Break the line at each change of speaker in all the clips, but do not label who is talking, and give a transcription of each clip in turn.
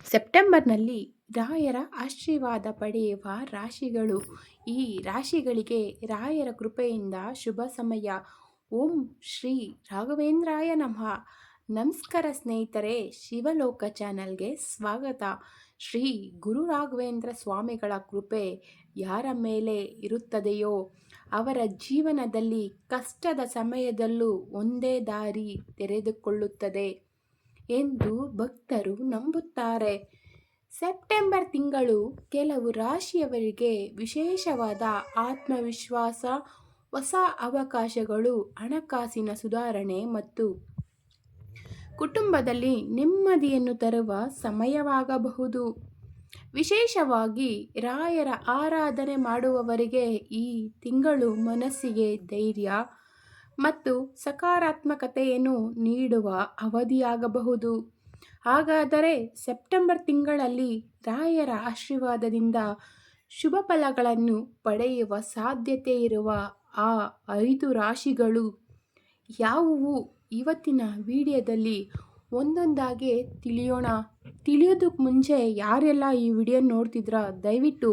ಸೆಪ್ಟೆಂಬರ್ನಲ್ಲಿ ರಾಯರ ಆಶೀರ್ವಾದ ಪಡೆಯುವ ರಾಶಿಗಳು. ಈ ರಾಶಿಗಳಿಗೆ ರಾಯರ ಕೃಪೆಯಿಂದ ಶುಭ ಸಮಯ. ಓಂ ಶ್ರೀ ರಾಘವೇಂದ್ರಾಯ ನಮಃ. ನಮಸ್ಕಾರ ಸ್ನೇಹಿತರೆ, ಶಿವಲೋಕ ಚಾನಲ್ಗೆ ಸ್ವಾಗತ. ಶ್ರೀ ಗುರು ರಾಘವೇಂದ್ರ ಸ್ವಾಮಿಗಳ ಕೃಪೆ ಯಾರ ಮೇಲೆ ಇರುತ್ತದೆಯೋ ಅವರ ಜೀವನದಲ್ಲಿ ಕಷ್ಟದ ಸಮಯದಲ್ಲೂ ಒಂದೇ ದಾರಿ ತೆರೆದುಕೊಳ್ಳುತ್ತದೆ ಎಂದು ಭಕ್ತರು ನಂಬುತ್ತಾರೆ. ಸೆಪ್ಟೆಂಬರ್ ತಿಂಗಳು ಕೆಲವು ರಾಶಿಯವರಿಗೆ ವಿಶೇಷವಾದ ಆತ್ಮವಿಶ್ವಾಸ, ಹೊಸ ಅವಕಾಶಗಳು, ಹಣಕಾಸಿನ ಸುಧಾರಣೆ ಮತ್ತು ಕುಟುಂಬದಲ್ಲಿ ನೆಮ್ಮದಿಯನ್ನು ತರುವ ಸಮಯವಾಗಬಹುದು. ವಿಶೇಷವಾಗಿ ರಾಯರ ಆರಾಧನೆ ಮಾಡುವವರಿಗೆ ಈ ತಿಂಗಳು ಮನಸ್ಸಿಗೆ ಧೈರ್ಯ ಮತ್ತು ಸಕಾರಾತ್ಮಕತೆಯನ್ನು ನೀಡುವ ಅವಧಿಯಾಗಬಹುದು. ಹಾಗಾದರೆ ಸೆಪ್ಟೆಂಬರ್ ತಿಂಗಳಲ್ಲಿ ರಾಯರ ಆಶೀರ್ವಾದದಿಂದ ಶುಭ ಫಲಗಳನ್ನು ಪಡೆಯುವ ಸಾಧ್ಯತೆ ಇರುವ ಆ 5 ರಾಶಿಗಳು ಯಾವುವು? ಇವತ್ತಿನ ವಿಡಿಯೋದಲ್ಲಿ ಒಂದೊಂದಾಗಿ ತಿಳಿಯೋಣ. ತಿಳಿಯೋದಕ್ಕೆ ಮುಂಚೆ ಯಾರೆಲ್ಲ ಈ ವಿಡಿಯೋ ನೋಡ್ತಿದ್ರ ದಯವಿಟ್ಟು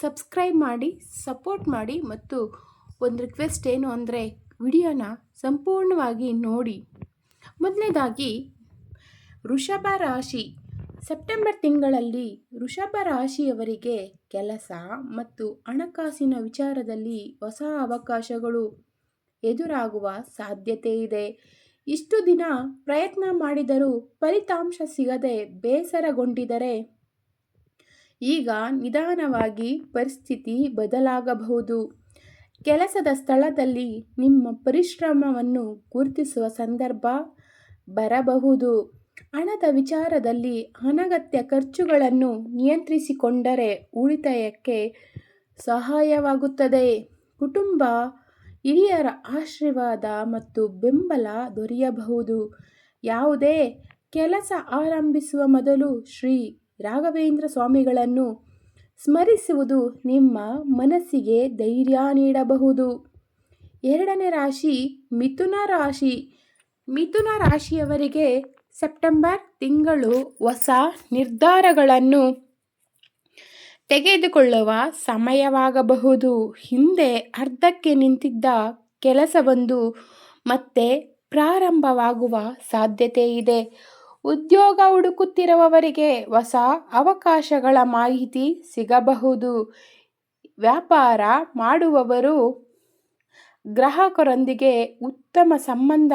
ಸಬ್ಸ್ಕ್ರೈಬ್ ಮಾಡಿ, ಸಪೋರ್ಟ್ ಮಾಡಿ. ಮತ್ತು ಒಂದು ರಿಕ್ವೆಸ್ಟ್ ಏನು ಅಂದರೆ ವಿಡಿಯೋನ ಸಂಪೂರ್ಣವಾಗಿ ನೋಡಿ. ಮೊದಲನೇದಾಗಿ ವೃಷಭ ರಾಶಿ. ಸೆಪ್ಟೆಂಬರ್ ತಿಂಗಳಲ್ಲಿ ವೃಷಭ ರಾಶಿಯವರಿಗೆ ಕೆಲಸ ಮತ್ತು ಹಣಕಾಸಿನ ವಿಚಾರದಲ್ಲಿ ಹೊಸ ಅವಕಾಶಗಳು ಎದುರಾಗುವ ಸಾಧ್ಯತೆ ಇದೆ. ಇಷ್ಟು ದಿನ ಪ್ರಯತ್ನ ಮಾಡಿದರೂ ಫಲಿತಾಂಶ ಸಿಗದೆ ಬೇಸರಗೊಂಡಿದ್ದರೆ ಈಗ ನಿಧಾನವಾಗಿ ಪರಿಸ್ಥಿತಿ ಬದಲಾಗಬಹುದು. ಕೆಲಸದ ಸ್ಥಳದಲ್ಲಿ ನಿಮ್ಮ ಪರಿಶ್ರಮವನ್ನು ಗುರುತಿಸುವ ಸಂದರ್ಭ ಬರಬಹುದು. ಹಣದ ವಿಚಾರದಲ್ಲಿ ಅನಗತ್ಯ ಖರ್ಚುಗಳನ್ನು ನಿಯಂತ್ರಿಸಿಕೊಂಡರೆ ಉಳಿತಾಯಕ್ಕೆ ಸಹಾಯವಾಗುತ್ತದೆ. ಕುಟುಂಬ ಹಿರಿಯರ ಆಶೀರ್ವಾದ ಮತ್ತು ಬೆಂಬಲ ದೊರೆಯಬಹುದು. ಯಾವುದೇ ಕೆಲಸ ಆರಂಭಿಸುವ ಮೊದಲು ಶ್ರೀ ರಾಘವೇಂದ್ರ ಸ್ವಾಮಿಗಳನ್ನು ಸ್ಮರಿಸುವುದು ನಿಮ್ಮ ಮನಸ್ಸಿಗೆ ಧೈರ್ಯ ನೀಡಬಹುದು. ಎರಡನೇ ರಾಶಿ ಮಿಥುನ ರಾಶಿ. ಮಿಥುನ ರಾಶಿಯವರಿಗೆ ಸೆಪ್ಟೆಂಬರ್ ತಿಂಗಳು ಹೊಸ ನಿರ್ಧಾರಗಳನ್ನು ತೆಗೆದುಕೊಳ್ಳುವ ಸಮಯವಾಗಬಹುದು. ಹಿಂದೆ ಅರ್ಧಕ್ಕೆ ನಿಂತಿದ್ದ ಕೆಲಸವೊಂದು ಮತ್ತೆ ಪ್ರಾರಂಭವಾಗುವ ಸಾಧ್ಯತೆ ಇದೆ. ಉದ್ಯೋಗ ಹುಡುಕುತ್ತಿರುವವರಿಗೆ ಹೊಸ ಅವಕಾಶಗಳ ಮಾಹಿತಿ ಸಿಗಬಹುದು. ವ್ಯಾಪಾರ ಮಾಡುವವರು ಗ್ರಾಹಕರೊಂದಿಗೆ ಉತ್ತಮ ಸಂಬಂಧ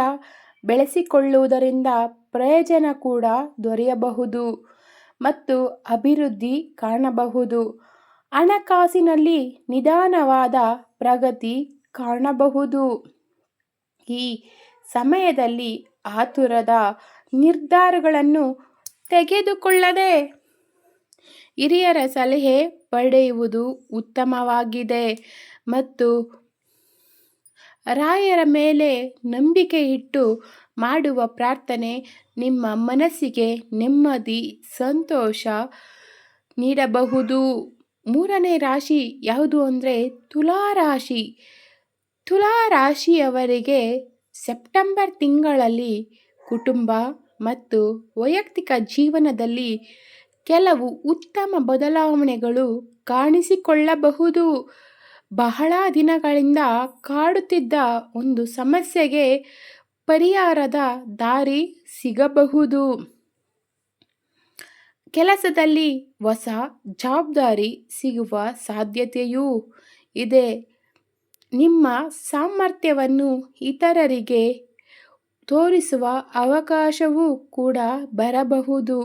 ಬೆಳೆಸಿಕೊಳ್ಳುವುದರಿಂದ ಪ್ರಯೋಜನ ಕೂಡ ದೊರೆಯಬಹುದು ಮತ್ತು ಅಭಿವೃದ್ಧಿ ಕಾಣಬಹುದು. ಹಣಕಾಸಿನಲ್ಲಿ ನಿಧಾನವಾದ ಪ್ರಗತಿ ಕಾಣಬಹುದು. ಈ ಸಮಯದಲ್ಲಿ ಆತುರದ ನಿರ್ಧಾರಗಳನ್ನು ತೆಗೆದುಕೊಳ್ಳದೆ ಹಿರಿಯರ ಸಲಹೆ ಪಡೆಯುವುದು ಉತ್ತಮವಾಗಿದೆ ಮತ್ತು ರಾಯರ ಮೇಲೆ ನಂಬಿಕೆ ಇಟ್ಟು ಮಾಡುವ ಪ್ರಾರ್ಥನೆ ನಿಮ್ಮ ಮನಸ್ಸಿಗೆ ನೆಮ್ಮದಿ, ಸಂತೋಷ ನೀಡಬಹುದು. ಮೂರನೇ ರಾಶಿ ಯಾವುದು ಅಂದರೆ ತುಲಾ ರಾಶಿ. ತುಲಾ ರಾಶಿಯವರಿಗೆ ಸೆಪ್ಟೆಂಬರ್ ತಿಂಗಳಲ್ಲಿ ಕುಟುಂಬ ಮತ್ತು ವೈಯಕ್ತಿಕ ಜೀವನದಲ್ಲಿ ಕೆಲವು ಉತ್ತಮ ಬದಲಾವಣೆಗಳು ಕಾಣಿಸಿಕೊಳ್ಳಬಹುದು. ಬಹಳ ದಿನಗಳಿಂದ ಕಾಡುತ್ತಿದ್ದ ಒಂದು ಸಮಸ್ಯೆಗೆ ಪರಿಹಾರದ ದಾರಿ ಸಿಗಬಹುದು. ಕೆಲಸದಲ್ಲಿ ಹೊಸ ಜವಾಬ್ದಾರಿ ಸಿಗುವ ಸಾಧ್ಯತೆಯೂ ಇದೆ. ನಿಮ್ಮ ಸಾಮರ್ಥ್ಯವನ್ನು ಇತರರಿಗೆ ತೋರಿಸುವ ಅವಕಾಶವೂ ಕೂಡ ಬರಬಹುದು.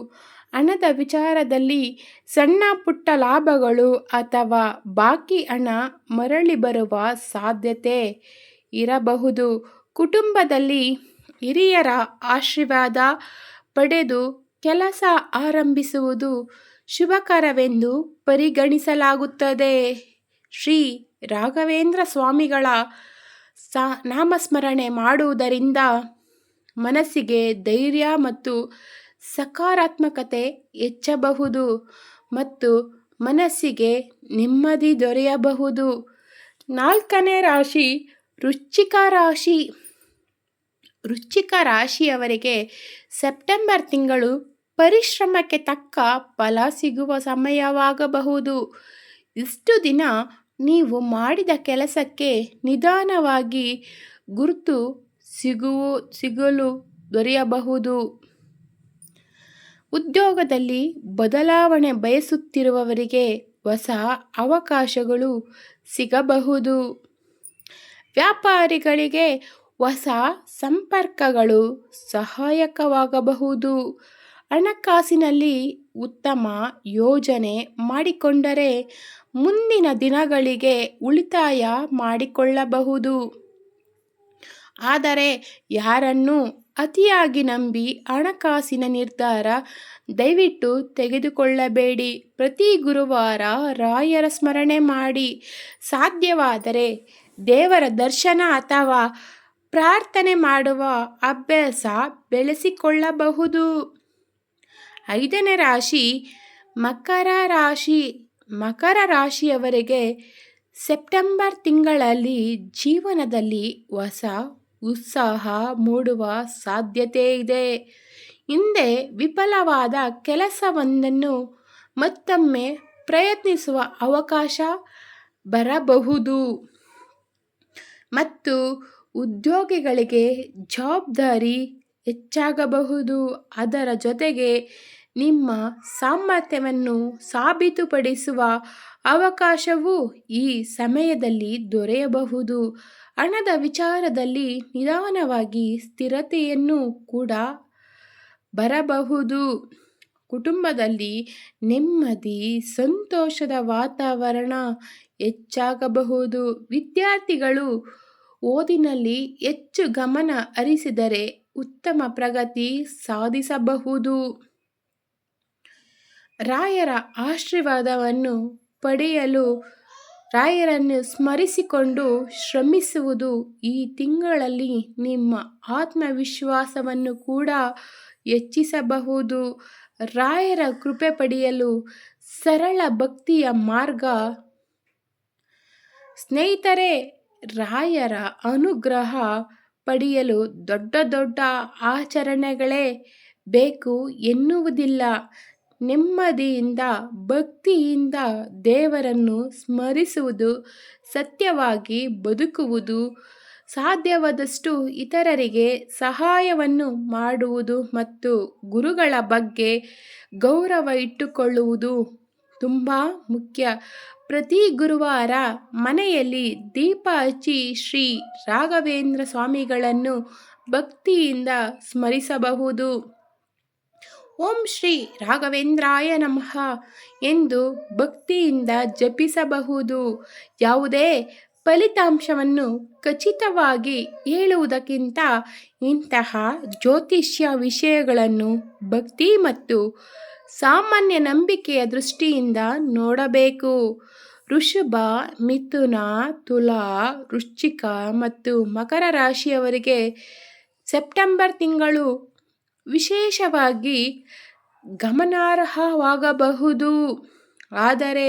ಹಣದ ವಿಚಾರದಲ್ಲಿ ಸಣ್ಣ ಪುಟ್ಟ ಲಾಭಗಳು ಅಥವಾ ಬಾಕಿ ಹಣ ಮರಳಿ ಬರುವ ಸಾಧ್ಯತೆ ಇರಬಹುದು. ಕುಟುಂಬದಲ್ಲಿ ಹಿರಿಯರ ಆಶೀರ್ವಾದ ಪಡೆದು ಕೆಲಸ ಆರಂಭಿಸುವುದು ಶುಭಕರವೆಂದು ಪರಿಗಣಿಸಲಾಗುತ್ತದೆ. ಶ್ರೀ ರಾಘವೇಂದ್ರ ಸ್ವಾಮಿಗಳ ನಾಮಸ್ಮರಣೆ ಮಾಡುವುದರಿಂದ ಮನಸ್ಸಿಗೆ ಧೈರ್ಯ ಮತ್ತು ಸಕಾರಾತ್ಮಕತೆ ಹೆಚ್ಚಬಹುದು ಮತ್ತು ಮನಸ್ಸಿಗೆ ನೆಮ್ಮದಿ ದೊರೆಯಬಹುದು. ನಾಲ್ಕನೇ ರಾಶಿ ವೃಶ್ಚಿಕ ರಾಶಿ. ವೃಶ್ಚಿಕ ರಾಶಿಯವರಿಗೆ ಸೆಪ್ಟೆಂಬರ್ ತಿಂಗಳು ಪರಿಶ್ರಮಕ್ಕೆ ತಕ್ಕ ಫಲ ಸಿಗುವ ಸಮಯವಾಗಬಹುದು. ಇಷ್ಟು ದಿನ ನೀವು ಮಾಡಿದ ಕೆಲಸಕ್ಕೆ ನಿಧಾನವಾಗಿ ಗುರುತು ಸಿಗಲು ದೊರೆಯಬಹುದು. ಉದ್ಯೋಗದಲ್ಲಿ ಬದಲಾವಣೆ ಬಯಸುತ್ತಿರುವವರಿಗೆ ಹೊಸ ಅವಕಾಶಗಳು ಸಿಗಬಹುದು. ವ್ಯಾಪಾರಿಗಳಿಗೆ ಹೊಸ ಸಂಪರ್ಕಗಳು ಸಹಾಯಕವಾಗಬಹುದು. ಹಣಕಾಸಿನಲ್ಲಿ ಉತ್ತಮ ಯೋಜನೆ ಮಾಡಿಕೊಂಡರೆ ಮುಂದಿನ ದಿನಗಳಿಗೆ ಉಳಿತಾಯ ಮಾಡಿಕೊಳ್ಳಬಹುದು. ಆದರೆ ಯಾರನ್ನೂ ಅತಿಯಾಗಿ ನಂಬಿ ಹಣಕಾಸಿನ ನಿರ್ಧಾರ ದಯವಿಟ್ಟು ತೆಗೆದುಕೊಳ್ಳಬೇಡಿ. ಪ್ರತಿ ಗುರುವಾರ ರಾಯರ ಸ್ಮರಣೆ ಮಾಡಿ. ಸಾಧ್ಯವಾದರೆ ದೇವರ ದರ್ಶನ ಅಥವಾ ಪ್ರಾರ್ಥನೆ ಮಾಡುವ ಅಭ್ಯಾಸ ಬೆಳೆಸಿಕೊಳ್ಳಬಹುದು. 5ನೇ ರಾಶಿ ಮಕರ ರಾಶಿ. ಮಕರ ರಾಶಿಯವರಿಗೆ ಸೆಪ್ಟೆಂಬರ್ ತಿಂಗಳಲ್ಲಿ ಜೀವನದಲ್ಲಿ ಹೊಸ ಉತ್ಸಾಹ ಮೂಡುವ ಸಾಧ್ಯತೆ ಇದೆ. ಹಿಂದೆ ವಿಫಲವಾದ ಕೆಲಸವೊಂದನ್ನು ಮತ್ತೊಮ್ಮೆ ಪ್ರಯತ್ನಿಸುವ ಅವಕಾಶ ಬರಬಹುದು ಮತ್ತು ಉದ್ಯೋಗಿಗಳಿಗೆ ಜವಾಬ್ದಾರಿ ಹೆಚ್ಚಾಗಬಹುದು. ಅದರ ಜೊತೆಗೆ ನಿಮ್ಮ ಸಾಮರ್ಥ್ಯವನ್ನು ಸಾಬೀತುಪಡಿಸುವ ಅವಕಾಶವೂ ಈ ಸಮಯದಲ್ಲಿ ದೊರೆಯಬಹುದು. ಹಣದ ವಿಚಾರದಲ್ಲಿ ನಿಧಾನವಾಗಿ ಸ್ಥಿರತೆಯನ್ನು ಕೂಡ ಬರಬಹುದು. ಕುಟುಂಬದಲ್ಲಿ ನೆಮ್ಮದಿ, ಸಂತೋಷದ ವಾತಾವರಣ ಹೆಚ್ಚಾಗಬಹುದು. ವಿದ್ಯಾರ್ಥಿಗಳು ಓದಿನಲ್ಲಿ ಹೆಚ್ಚು ಗಮನ ಹರಿಸಿದರೆ ಉತ್ತಮ ಪ್ರಗತಿ ಸಾಧಿಸಬಹುದು. ರಾಯರ ಆಶೀರ್ವಾದವನ್ನು ಪಡೆಯಲು ರಾಯರನ್ನು ಸ್ಮರಿಸಿಕೊಂಡು ಶ್ರಮಿಸುವುದು ಈ ತಿಂಗಳಲ್ಲಿ ನಿಮ್ಮ ಆತ್ಮವಿಶ್ವಾಸವನ್ನು ಕೂಡ ಹೆಚ್ಚಿಸಬಹುದು. ರಾಯರ ಕೃಪೆ ಪಡೆಯಲು ಸರಳ ಭಕ್ತಿಯ ಮಾರ್ಗ. ಸ್ನೇಹಿತರೆ, ರಾಯರ ಅನುಗ್ರಹ ಪಡೆಯಲು ದೊಡ್ಡ ದೊಡ್ಡ ಆಚರಣೆಗಳೇ ಬೇಕು ಎನ್ನುವುದಿಲ್ಲ. ನೆಮ್ಮದಿಯಿಂದ ಭಕ್ತಿಯಿಂದ ದೇವರನ್ನು ಸ್ಮರಿಸುವುದು, ಸತ್ಯವಾಗಿ ಬದುಕುವುದು, ಸಾಧ್ಯವಾದಷ್ಟು ಇತರರಿಗೆ ಸಹಾಯವನ್ನು ಮಾಡುವುದು ಮತ್ತು ಗುರುಗಳ ಬಗ್ಗೆ ಗೌರವ ಇಟ್ಟುಕೊಳ್ಳುವುದು ತುಂಬ ಮುಖ್ಯ. ಪ್ರತಿ ಗುರುವಾರ ಮನೆಯಲ್ಲಿ ದೀಪ ಹಚ್ಚಿ ಶ್ರೀ ರಾಘವೇಂದ್ರ ಸ್ವಾಮಿಗಳನ್ನು ಭಕ್ತಿಯಿಂದ ಸ್ಮರಿಸಬಹುದು. ಓಂ ಶ್ರೀ ರಾಘವೇಂದ್ರಾಯ ನಮಃ ಎಂದು ಭಕ್ತಿಯಿಂದ ಜಪಿಸಬಹುದು. ಯಾವುದೇ ಫಲಿತಾಂಶವನ್ನು ಖಚಿತವಾಗಿ ಹೇಳುವುದಕ್ಕಿಂತ ಇಂತಹ ಜ್ಯೋತಿಷ್ಯ ವಿಷಯಗಳನ್ನು ಭಕ್ತಿ ಮತ್ತು ಸಾಮಾನ್ಯ ನಂಬಿಕೆಯ ದೃಷ್ಟಿಯಿಂದ ನೋಡಬೇಕು. ವೃಷಭ, ಮಿಥುನ, ತುಲಾ, ವೃಶ್ಚಿಕ ಮತ್ತು ಮಕರ ರಾಶಿಯವರಿಗೆ ಸೆಪ್ಟೆಂಬರ್ ತಿಂಗಳು ವಿಶೇಷವಾಗಿ ಗಮನಾರ್ಹವಾಗಬಹುದು. ಆದರೆ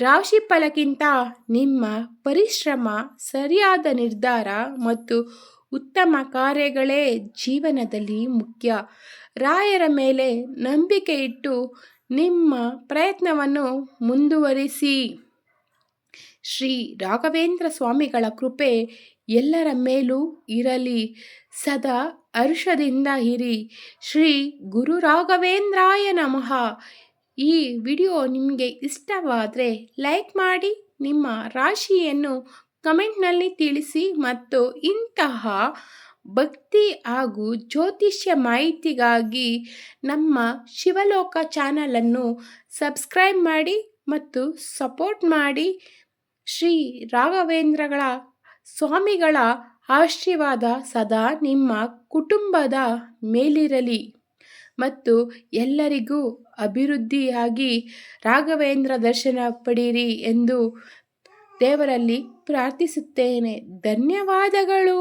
ರಾಶಿಫಲಕ್ಕಿಂತ ನಿಮ್ಮ ಪರಿಶ್ರಮ, ಸರಿಯಾದ ನಿರ್ಧಾರ ಮತ್ತು ಉತ್ತಮ ಕಾರ್ಯಗಳೇ ಜೀವನದಲ್ಲಿ ಮುಖ್ಯ. ರಾಯರ ಮೇಲೆ ನಂಬಿಕೆ ಇಟ್ಟು ನಿಮ್ಮ ಪ್ರಯತ್ನವನ್ನು ಮುಂದುವರಿಸಿ. ಶ್ರೀ ರಾಘವೇಂದ್ರ ಸ್ವಾಮಿಗಳ ಕೃಪೆ ಎಲ್ಲರ ಮೇಲೂ ಇರಲಿ. ಸದಾ ಹರ್ಷದಿಂದ ಇರಿ. ಶ್ರೀ ಗುರು ರಾಘವೇಂದ್ರಾಯ ನಮಃ. ಈ ವಿಡಿಯೋ ನಿಮಗೆ ಇಷ್ಟವಾದರೆ ಲೈಕ್ ಮಾಡಿ, ನಿಮ್ಮ ರಾಶಿಯನ್ನು ಕಮೆಂಟ್ನಲ್ಲಿ ತಿಳಿಸಿ ಮತ್ತು ಇಂತಹ ಭಕ್ತಿ ಹಾಗೂ ಜ್ಯೋತಿಷ್ಯ ಮಾಹಿತಿಗಾಗಿ ನಮ್ಮ ಶಿವಲೋಕ ಚಾನಲನ್ನು ಸಬ್ಸ್ಕ್ರೈಬ್ ಮಾಡಿ ಮತ್ತು ಸಪೋರ್ಟ್ ಮಾಡಿ. ಶ್ರೀ ರಾಘವೇಂದ್ರಗಳ ಸ್ವಾಮಿಗಳ ಆಶೀರ್ವಾದ ಸದಾ ನಿಮ್ಮ ಕುಟುಂಬದ ಮೇಲಿರಲಿ ಮತ್ತು ಎಲ್ಲರಿಗೂ ಅಭಿವೃದ್ಧಿಯಾಗಿ ರಾಘವೇಂದ್ರ ದರ್ಶನ ಪಡೆಯಿರಿ ಎಂದು ದೇವರಲ್ಲಿ ಪ್ರಾರ್ಥಿಸುತ್ತೇನೆ. ಧನ್ಯವಾದಗಳು.